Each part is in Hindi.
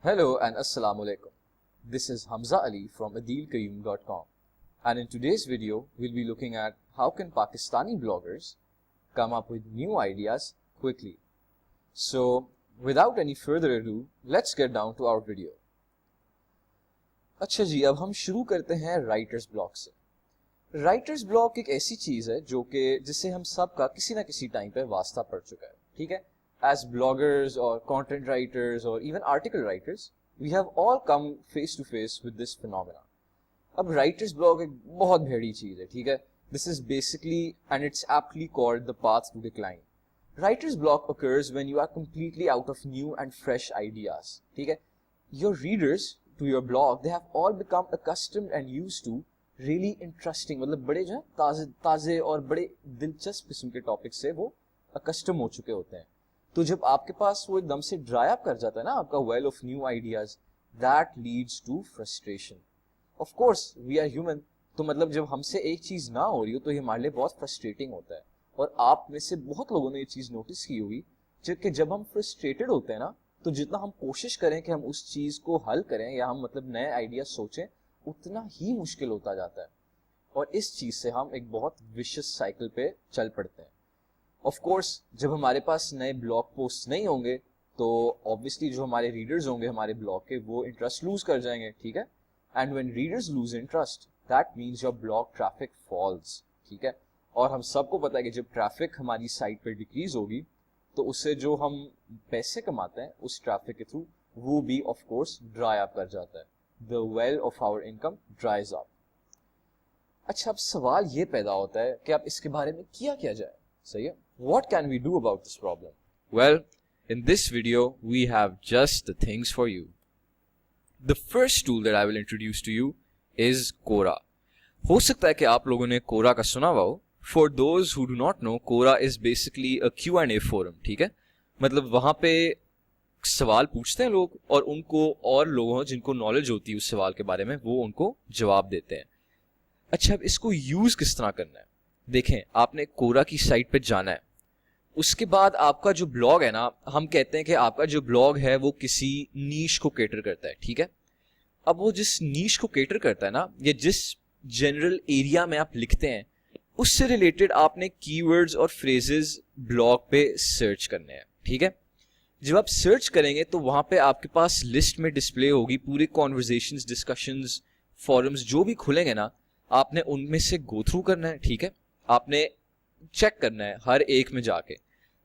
Hello and Assalamu alaikum. This is Hamza Ali from adilkayoom.com, and in today's video we'll be looking at how can Pakistani bloggers come up with new ideas quickly. So without any further ado, let's get down to our video. अच्छा जी, अब हम शुरू करते हैं राइटर्स ब्लॉक से। राइटर्स ब्लॉक एक ऐसी चीज है जो कि जिससे हम सब का किसी ना किसी टाइम पे वास्ता पड़ चुका है, ठीक है। As bloggers or content writers or even article writers, we have all come face to face with this phenomena. अब writer's block एक बहुत भेड़ी चीज है, ठीक है। This is basically and it's aptly called the path to decline. Writer's block occurs when you are completely out of new and fresh ideas, ठीक है। Your readers to your blog, they have all become accustomed and used to really interesting, मतलब बड़े जो है ताजे और बड़े दिलचस्प किस्म के टॉपिक से वो accustomed हो चुके होते हैं। तो जब आपके पास वो एकदम से ड्राई अप कर जाता है ना आपका well of new ideas, that leads to frustration. Of course we are human, तो मतलब जब हमसे एक चीज ना हो रही हो तो ये हमारे लिए बहुत फ्रस्ट्रेटिंग होता है। और आप में से बहुत लोगों ने ये चीज नोटिस की होगी कि जब हम फ्रस्ट्रेटेड होते हैं ना, तो जितना हम कोशिश करें कि हम उस चीज को हल करें या हम मतलब नए आइडिया सोचें, उतना ही मुश्किल होता जाता है। और इस चीज से हम एक बहुत विशियस साइकिल पे चल पड़ते हैं। ऑफ कोर्स जब हमारे पास नए ब्लॉग पोस्ट नहीं होंगे तो ऑब्वियसली जो हमारे रीडर्स होंगे हमारे ब्लॉग के, वो इंटरेस्ट लूज कर जाएंगे, ठीक है। And when readers lose interest, that means your blog traffic falls, ठीक है। और हम सबको पता है कि जब ट्रैफिक हमारी साइट पे डिक्रीज होगी तो उससे जो हम पैसे कमाते हैं उस ट्रैफिक के थ्रू, वो भी ऑफ कोर्स ड्राई अप कर जाता है। The well of our income dries up. अच्छा, अब सवाल ये पैदा होता है कि अब इसके बारे में किया जाए, सही है। What can we do about this problem? Well, in this video, we have just the things for you. The first tool that I will introduce to you is Quora. हो सकता है कि आप लोगों ने Quora का सुना हुआ हो। For those who do not know, Quora is basically a Q&A forum, ठीक है। मतलब वहाँ पे सवाल पूछते हैं लोग और उनको और लोगों जिनको नॉलेज होती है उस सवाल के बारे में, वो उनको जवाब देते हैं। अच्छा, अब इसको यूज किस तरह करना है? देखें, आपने Quora की साइट पे जाना है। उसके बाद आपका जो ब्लॉग है ना, हम कहते हैं कि आपका जो ब्लॉग है वो किसी नीश को केटर करता है, ठीक है। अब वो जिस नीश को केटर करता है ना, या जिस जनरल एरिया में आप लिखते हैं, उससे रिलेटेड आपने कीवर्ड्स और फ्रेजेस ब्लॉग पे सर्च करने हैं, ठीक है। जब आप सर्च करेंगे तो वहां पे आपके पास लिस्ट में डिस्प्ले होगी पूरे कॉन्वर्जेशंस, डिस्कशंस, फॉरम्स जो भी खुलेंगे ना, आपने उनमें से गो थ्रू करना है, ठीक है। आपने चेक करना है हर एक में जाके,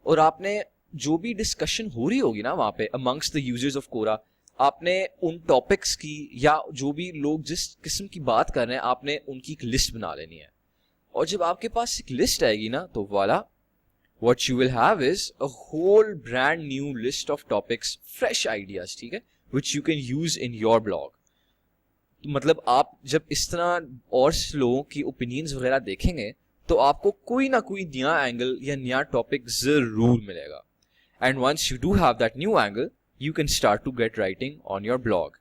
और आपने जो भी डिस्कशन हो रही होगी ना वहां पे amongst the users of Quora, आपने उन टॉपिक्स की या जो भी लोग जिस किस्म की बात कर रहे हैं, आपने उनकी एक लिस्ट बना लेनी है। और जब आपके पास एक लिस्ट आएगी ना, तो वाला what you will have is a whole brand new list of topics, fresh ideas, ठीक है, which you can use in your blog. मतलब आप जब इस तरह और लोगों की ओपिनियंस वगैरह देखेंगे तो आपको कोई ना कोई नया एंगल या नया टॉपिक जरूर मिलेगा। And once you do have that new angle, you can start to get writing on your blog.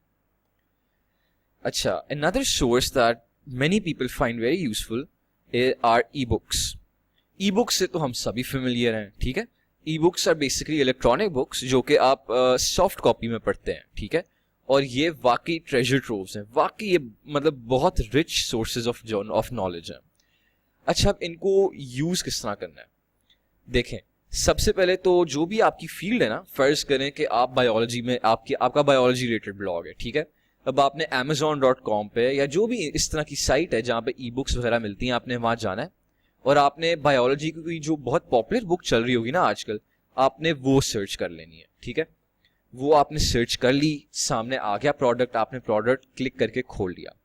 अच्छा, another source that many people find very useful are e books. E books से तो हम सभी फेमिलियर हैं, ठीक है। E books are basically electronic books जो कि आप सॉफ्ट कॉपी में पढ़ते हैं, ठीक है। और ये वाकई ट्रेजर ट्रोव्स हैं, वाकई ये मतलब बहुत रिच सोर्सेज ऑफ नॉलेज हैं। अच्छा, अब इनको यूज किस तरह करना है? देखें, सबसे पहले तो जो भी आपकी फील्ड है ना, फर्ज करें कि आप बायोलॉजी में आपका बायोलॉजी रिलेटेड ब्लॉग है, ठीक है। अब आपने amazon.com पे या जो भी इस तरह की साइट है जहाँ पे ई बुक्स वगैरह मिलती हैं, आपने वहां जाना है और आपने बायोलॉजी की जो बहुत पॉपुलर बुक चल रही होगी ना आजकल, आपने वो सर्च कर लेनी है, ठीक है। वो आपने सर्च कर ली, सामने आ गया प्रोडक्ट, आपने प्रोडक्ट क्लिक करके खोल लिया।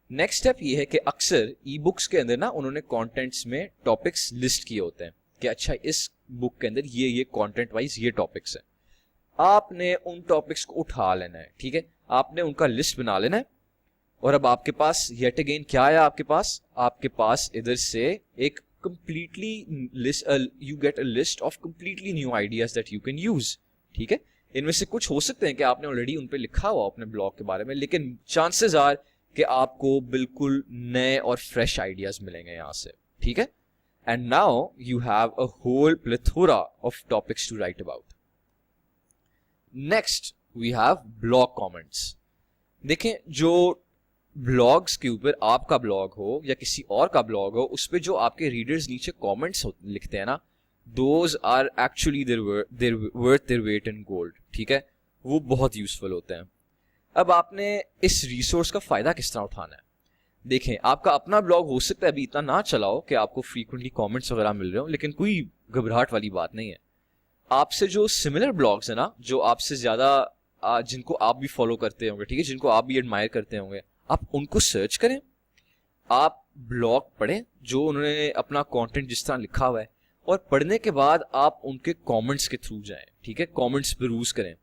नेक्स्ट स्टेप ये है कि अक्सर ई बुक्स के अंदर ना उन्होंने कंटेंट्स में टॉपिक्स लिस्ट किए होते हैं कि अच्छा, इस बुक के अंदर ये कंटेंट वाइज ये टॉपिक्स हैं। आपने उन टॉपिक्स को उठा लेना है, ठीक है। आपने उनका लिस्ट बना लेना है। और अब आपके पास येट अगेन क्या है? आपके पास इधर से एक completely list, you get a list of completely new ideas that you can use, ठीक है। इनमें से कुछ हो सकते हैं कि आपने ऑलरेडी उन पे लिखा हुआ अपने ब्लॉग के बारे में, लेकिन चांसेस आर कि आपको बिल्कुल नए और फ्रेश आइडियाज मिलेंगे यहां से, ठीक है। And now you have a whole plethora of topics to write about. Next we have blog comments. देखें, जो ब्लॉग्स के ऊपर आपका ब्लॉग हो या किसी और का ब्लॉग हो, उस पे जो आपके रीडर्स नीचे कमेंट्स लिखते हैं ना, those are actually their weight in gold, ठीक है, वो बहुत यूजफुल होते हैं। अब आपने इस रिसोर्स का फायदा किस तरह उठाना है? देखें, आपका अपना ब्लॉग हो सकता है अभी इतना ना चला हो कि आपको फ्रीक्वेंटली कमेंट्स वगैरह मिल रहे हो, लेकिन कोई घबराहट वाली बात नहीं है। आपसे जो सिमिलर ब्लॉग्स है ना, जो आपसे ज्यादा जिनको आप भी फॉलो करते होंगे, ठीक है, जिनको आप भी एडमायर करते होंगे, आप उनको सर्च करें, आप ब्लॉग पढ़ें जो उन्होंने अपना कंटेंट जिस तरह लिखा हुआ है, और पढ़ने के बाद आप उनके कमेंट्स के थ्रू जाएं, ठीक है, कमेंट्स परूज करें।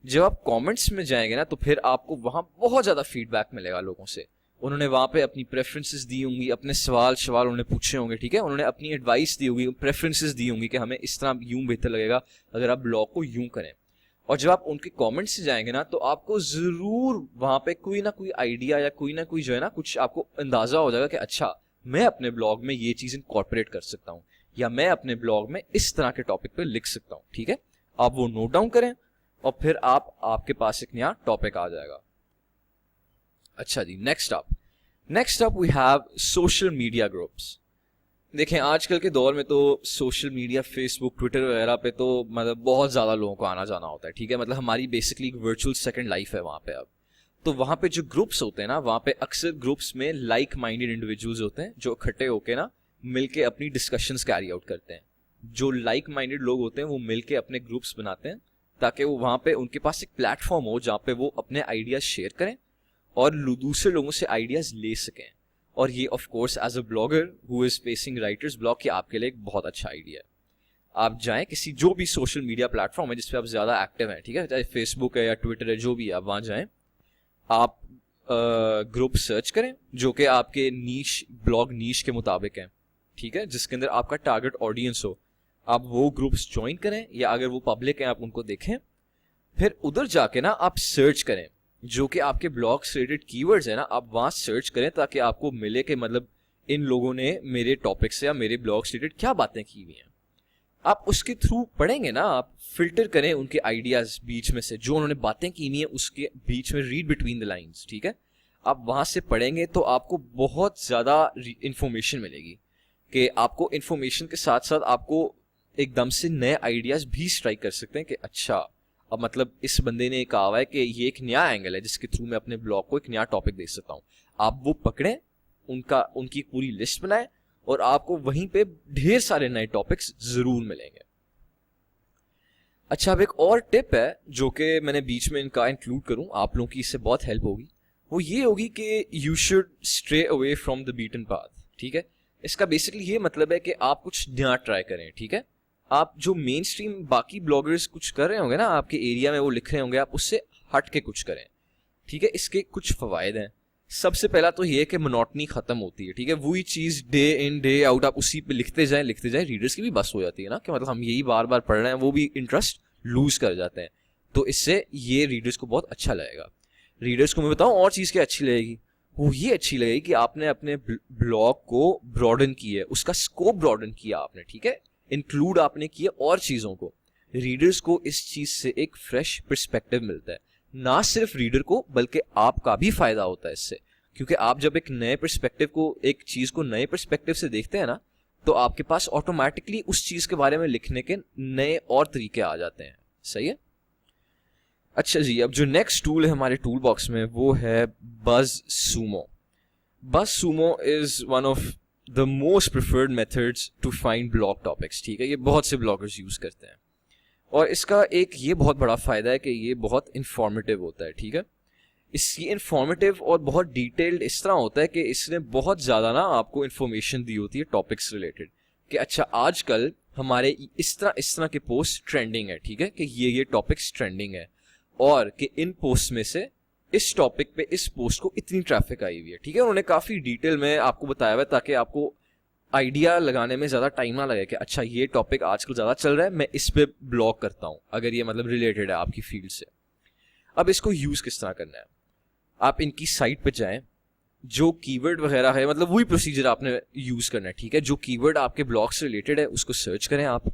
जब आप कमेंट्स में जाएंगे ना, तो फिर आपको वहां बहुत ज्यादा फीडबैक मिलेगा लोगों से। उन्होंने वहां पे अपनी प्रेफरेंसेस दी होंगी, अपने सवाल उन्होंने पूछे होंगे, ठीक है, उन्होंने अपनी एडवाइस दी होगी, प्रेफरेंसेस दी होंगी कि हमें इस तरह यूं बेहतर लगेगा अगर आप ब्लॉग को यूं करें। और जब आप उनके कमेंट्स से जाएंगे ना, तो आपको जरूर वहां पे कोई ना कोई आइडिया या कोई ना कोई जो है ना, कुछ आपको अंदाजा हो जाएगा कि अच्छा, मैं अपने ब्लॉग में ये चीज इनकॉर्पोरेट कर सकता हूँ, या मैं अपने ब्लॉग में इस तरह के टॉपिक पे लिख सकता हूँ, ठीक है। आप वो नोट डाउन करें और फिर आपके पास एक नया टॉपिक आ जाएगा। अच्छा जी, next up we have social media groups. देखें, आजकल के दौर में तो सोशल मीडिया, फेसबुक, ट्विटर वगैरह पे तो मतलब बहुत ज़्यादा लोगों को आना जाना होता है, ठीक है, मतलब हमारी बेसिकली वर्चुअल सेकंड लाइफ है वहाँ पे। अब तो वहाँ पे जो ग्रुप्स होते हैं ना, वहाँ पे अक्सर ग्रुप्स में लाइक माइंडेड इंडिविजुअल्स होते हैं जो इकट्ठे होके ना मिलके अपनी डिस्कशंस कैरी आउट करते हैं। जो लाइक माइंडेड लोग होते हैं वो मिलके अपने ग्रुप्स बनाते हैं ताकि वो वहाँ पे उनके पास एक प्लेटफॉर्म हो जहाँ पे वो अपने आइडियाज शेयर करें और दूसरे लोगों से आइडियाज ले सकें। और ये of course as a blogger who is facing writer's block, ये आपके लिए एक बहुत अच्छा आइडिया है। आप जाएं किसी जो भी सोशल मीडिया प्लेटफॉर्म है जिसपे आप ज्यादा एक्टिव हैं, ठीक है, चाहे फेसबुक है या ट्विटर है, जो भी है, आप वहां जाएं, आप ग्रुप सर्च करें जो कि आपके ब्लॉग नीश के मुताबिक है, ठीक है, जिसके अंदर आपका टारगेट ऑडियंस हो। आप वो ग्रुप्स ज्वाइन करें, या अगर वो पब्लिक है आप उनको देखें। फिर उधर जाके ना आप सर्च करें जो कि आपके ब्लॉग से रिलेटेड कीवर्ड्स है ना, आप वहां सर्च करें ताकि आपको मिले कि मतलब इन लोगों ने मेरे टॉपिक से या मेरे ब्लॉग से रिलेटेड क्या बातें की हुई हैं। आप उसके थ्रू पढ़ेंगे ना, आप फिल्टर करें उनके आइडियाज बीच में से, जो उन्होंने बातें की हुई हैं उसके बीच में, रीड बिटवीन द लाइंस, ठीक है। आप वहां से पढ़ेंगे तो आपको बहुत ज्यादा इंफॉर्मेशन मिलेगी कि आपको इंफॉर्मेशन के साथ साथ आपको एकदम से नए आइडियाज भी स्ट्राइक कर सकते हैं कि अच्छा, अब मतलब इस बंदे ने कहा हुआ है कि ये एक नया एंगल है जिसके थ्रू मैं अपने ब्लॉग को एक नया टॉपिक दे सकता हूँ। आप वो पकड़ें, उनकी पूरी लिस्ट बनाएं और आपको वहीं पे ढेर सारे नए टॉपिक्स जरूर मिलेंगे। अच्छा, अब एक और टिप है जो कि मैंने बीच में इनका इंक्लूड करूं, आप लोगों की इससे बहुत हेल्प होगी। वो ये होगी कि you should stray away from the beaten path, ठीक है। इसका बेसिकली ये मतलब है कि आप कुछ नया ट्राई करें, ठीक है। आप जो मेन स्ट्रीम बाकी ब्लॉगर्स कुछ कर रहे होंगे ना आपके एरिया में, वो लिख रहे होंगे, आप उससे हट के कुछ करें, ठीक है। इसके कुछ फवायद हैं। सबसे पहला तो ये है कि मोनोटनी खत्म होती है, ठीक है, वही चीज डे इन डे आउट आप उसी पे लिखते जाएं, रीडर्स की भी बस हो जाती है ना कि मतलब हम यही बार बार पढ़ रहे हैं, वो भी इंटरेस्ट लूज कर जाते हैं। तो इससे ये रीडर्स को बहुत अच्छा लगेगा। रीडर्स को मैं बताऊं और चीज क्या अच्छी लगेगी, वो ये अच्छी लगेगी कि आपने अपने ब्लॉग को ब्रॉडन किया है, उसका स्कोप ब्रॉडन किया आपने, ठीक है, इंक्लूड आपने किया और चीजों को। रीडर्स को इस चीज से एक फ्रेश पर्सपेक्टिव मिलता है, ना सिर्फ रीडर को बल्कि आपका भी फायदा होता है इससे, क्योंकि आप जब एक नए पर्सपेक्टिव को, एक चीज को नए पर्सपेक्टिव से देखते हैं ना, तो आपके पास ऑटोमेटिकली उस चीज के बारे में लिखने के नए और तरीके आ जाते हैं। सही है। अच्छा जी, अब जो नेक्स्ट टूल है हमारे टूल बॉक्स में वो है BuzzSumo. BuzzSumo is one of the most preferred methods to find blog topics, ठीक है। ये बहुत से ब्लॉगर्स यूज करते हैं और इसका एक ये बहुत बड़ा फायदा है कि ये बहुत इंफॉर्मेटिव होता है, ठीक है। इसकी इंफॉर्मेटिव और बहुत डिटेल्ड इस तरह होता है कि इसने बहुत ज़्यादा ना आपको इन्फॉर्मेशन दी होती है टॉपिक्स रिलेटेड, कि अच्छा आजकल हमारे इस तरह के पोस्ट ट्रेंडिंग है, ठीक है, कि ये टॉपिक्स ट्रेंडिंग है, और कि इन पोस्ट में से इस टॉपिक पे इस पोस्ट को इतनी ट्रैफिक आई हुई है, ठीक है। उन्होंने काफ़ी डिटेल में आपको बताया हुआ है ताकि आपको आइडिया लगाने में ज़्यादा टाइम ना लगे कि अच्छा ये टॉपिक आजकल ज़्यादा चल रहा है, मैं इस पे ब्लॉग करता हूँ, अगर ये मतलब रिलेटेड है आपकी फील्ड से। अब इसको यूज़ किस तरह करना है, आप इनकी साइट पे जाएं, जो कीवर्ड वगैरह है मतलब वही प्रोसीजर आपने यूज़ करना है, ठीक है। जो कीवर्ड आपके ब्लॉग से रिलेटेड है उसको सर्च करें आप,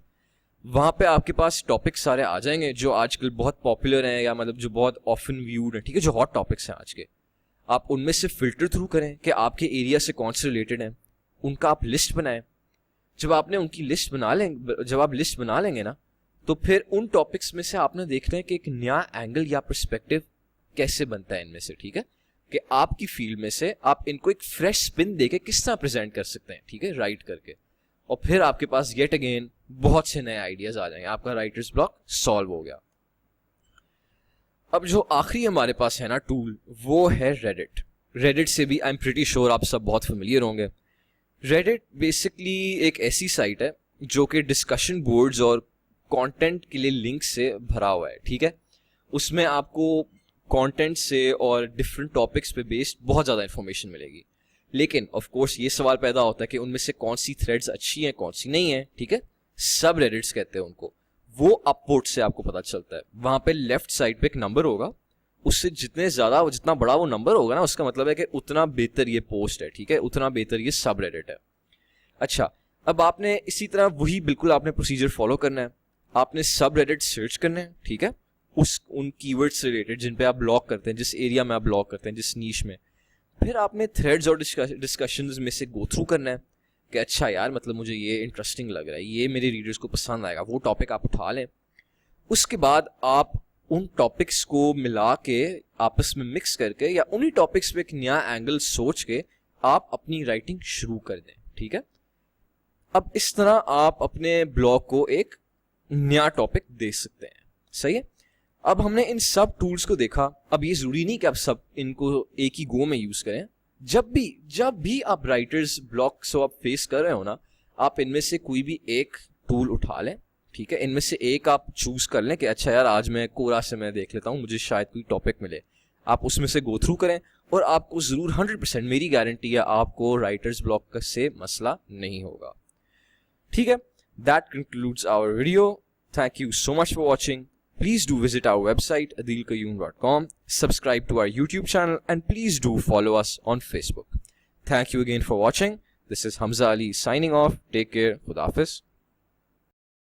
वहाँ पे आपके पास टॉपिक सारे आ जाएंगे जो आजकल बहुत पॉपुलर हैं या मतलब जो बहुत ऑफन व्यूड हैं, ठीक है, जो हॉट टॉपिक्स हैं आज के। आप उनमें से फिल्टर थ्रू करें कि आपके एरिया से कौन से रिलेटेड हैं, उनका आप लिस्ट बनाएं। जब आप लिस्ट बना लेंगे ना, तो फिर उन टॉपिक्स में से आपने देखना है कि एक नया एंगल या पर्सपेक्टिव कैसे बनता है इनमें से, ठीक है, कि आपकी फील्ड में से आप इनको एक फ्रेश स्पिन देके किस तरह प्रेजेंट कर सकते हैं, ठीक है, राइट करके। और फिर आपके पास येट अगेन बहुत से नए आइडियाज आ जाएंगे, आपका राइटर्स ब्लॉक सॉल्व हो गया। अब जो आखिरी हमारे पास है ना टूल, वो है रेडिट से भी आई एम प्रीटी श्योर आप सब बहुत फेमिलियर होंगे। रेडिट बेसिकली एक ऐसी साइट है जो कि डिस्कशन बोर्ड्स और कंटेंट के लिए लिंक से भरा हुआ है, ठीक है। उसमें आपको कंटेंट से और डिफरेंट टॉपिक्स पे बेस्ड बहुत ज़्यादा इन्फॉर्मेशन मिलेगी। लेकिन ऑफ कोर्स ये सवाल पैदा होता है कि उनमें से कौन सी थ्रेड्स अच्छी हैं, कौन सी नहीं है, ठीक है। सब रेडिट्स कहते हैं उनको। वो अपवोट से आपको पता चलता है। वहां पे लेफ्ट साइड पे एक नंबर होगा, उससे जितना बड़ा वो नंबर होगा ना, उसका मतलब है कि उतना बेहतर ये पोस्ट है, ठीक है, उतना बेहतर ये सब रेडिट है। अच्छा, अब आपने इसी तरह वही बिल्कुल आपने प्रोसीजर फॉलो करना है। आपने सब रेडिट सर्च करना है, ठीक है, उन कीवर्ड से रिलेटेड जिन पे आप ब्लॉग करते हैं, जिस एरिया में आप ब्लॉग करते हैं, जिस नीश में। फिर आपने थ्रेड्स और डिस्कशंस में से गो थ्रू करना है कि अच्छा यार, मतलब मुझे ये इंटरेस्टिंग लग रहा है, ये मेरे रीडर्स को पसंद आएगा, वो टॉपिक आप उठा लें। उसके बाद आप उन टॉपिक्स को मिला के आपस में मिक्स करके या उन्हीं टॉपिक्स पे एक नया एंगल सोच के आप अपनी राइटिंग शुरू कर दें, ठीक है। अब इस तरह आप अपने ब्लॉग को एक नया टॉपिक दे सकते हैं, सही है। अब हमने इन सब टूल्स को देखा। अब ये जरूरी नहीं कि आप सब इनको एक ही गो में यूज करें। जब भी आप राइटर्स ब्लॉक से आप फेस कर रहे हो ना, आप इनमें से कोई भी एक टूल उठा लें, ठीक है। इनमें से एक आप चूज कर लें कि अच्छा यार, आज मैं कोरा से मैं देख लेता हूँ, मुझे शायद कोई टॉपिक मिले। आप उसमें से गो थ्रू करें और आपको जरूर 100% मेरी गारंटी है आपको राइटर्स ब्लॉक से मसला नहीं होगा, ठीक है। That concludes our video. Thank you so much for watching. Please do visit our website adilkayoon.com, subscribe to our YouTube channel, and please do follow us on Facebook. Thank you again for watching. This is Hamza Ali signing off. Take care. Khuda Hafiz.